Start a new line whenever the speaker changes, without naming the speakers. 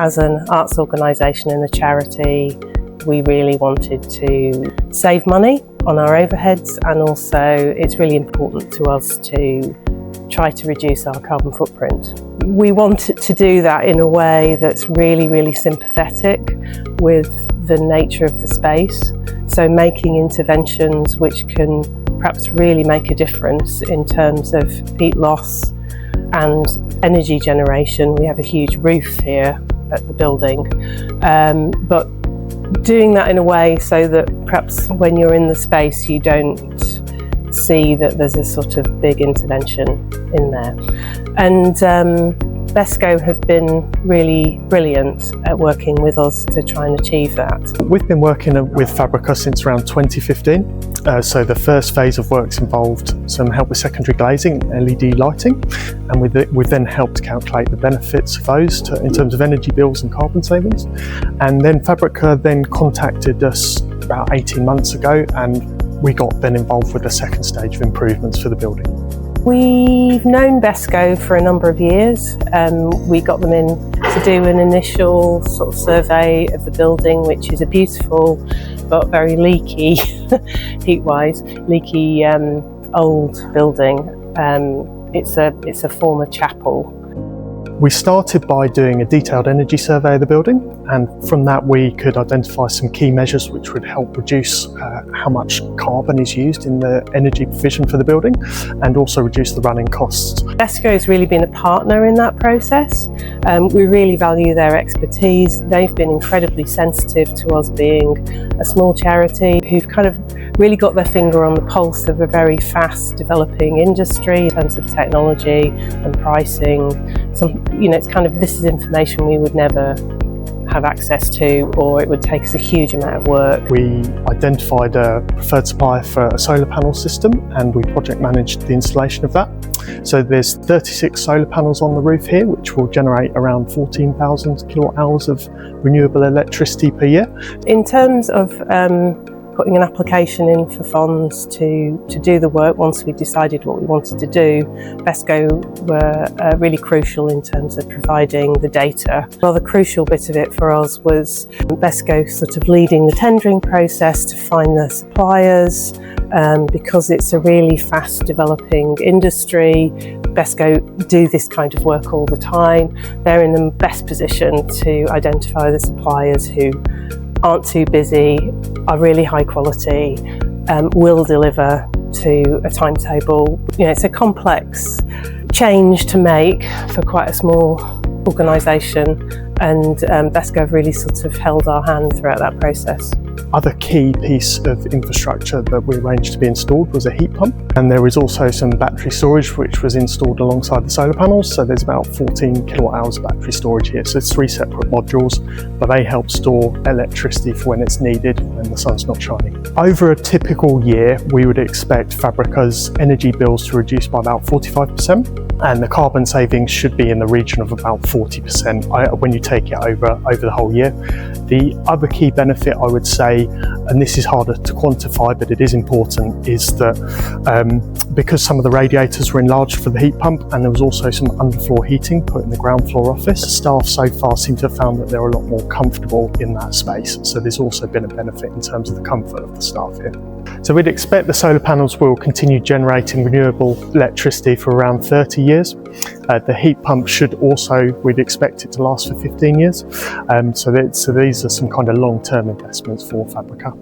As an arts organisation and a charity, we really wanted to save money on our overheads, and also it's really important to us to try to reduce our carbon footprint. We wanted to do that in a way that's really sympathetic with the nature of the space, so making interventions which can perhaps really make a difference in terms of heat loss and energy generation. We have a huge roof here at the building, but doing that in a way so that perhaps when you're in the space you don't see that there's a sort of big intervention in there. And BHESCo have been really brilliant at working with us to try and achieve that.
We've been working with Fabrica since around 2015. So the first phase of works involved some help with secondary glazing, LED lighting, and we've then helped calculate the benefits of those in terms of energy bills and carbon savings. And then Fabrica then contacted us about 18 months ago, and we got then involved with the second stage of improvements for the building.
We've known BHESCo for a number of years. We got them in to do an initial sort of survey of the building, which is a beautiful but very leaky, heat-wise, leaky old building. It's a former chapel.
We started by doing a detailed energy survey of the building, and from that we could identify some key measures which would help reduce how much carbon is used in the energy provision for the building, and also reduce the running costs.
BHESCo has really been a partner in that process. We really value their expertise. They've been incredibly sensitive to us being a small charity who've kind of really got their finger on the pulse of a very fast developing industry in terms of technology and pricing. It's kind of, this is information we would never have access to, or it would take us a huge amount of work.
We identified a preferred supplier for a solar panel system, and we project managed the installation of that. So there's 36 solar panels on the roof here, which will generate around 14,000 kilowatt hours of renewable electricity per year.
In terms of putting an application in for funds to do the work, once we decided what we wanted to do, BHESCo were really crucial in terms of providing the data. Well, the crucial bit of it for us was BHESCo sort of leading the tendering process to find the suppliers, because it's a really fast developing industry. BHESCo do this kind of work all the time. They're in the best position to identify the suppliers who aren't too busy, are really high quality, will deliver to a timetable. It's a complex change to make for quite a small organisation, and BHESCo have really sort of held our hand throughout that process.
Other key piece of infrastructure that we arranged to be installed was a heat pump, and there is also some battery storage which was installed alongside the solar panels. So there's about 14 kilowatt hours of battery storage here. So it's 3 separate modules, but they help store electricity for when it's needed when the sun's not shining. Over a typical year, we would expect Fabrica's energy bills to reduce by about 45%, and the carbon savings should be in the region of about 40% when you take it over the whole year. The other key benefit, I would say, and this is harder to quantify but it is important, is that because some of the radiators were enlarged for the heat pump, and there was also some underfloor heating put in the ground floor office, staff so far seem to have found that they're a lot more comfortable in that space. So there's also been a benefit in terms of the comfort of the staff here. So we'd expect the solar panels will continue generating renewable electricity for around 30 years. The heat pump should also, we'd expect it to last for 15 years. So these are some kind of long-term investments for Fabrica.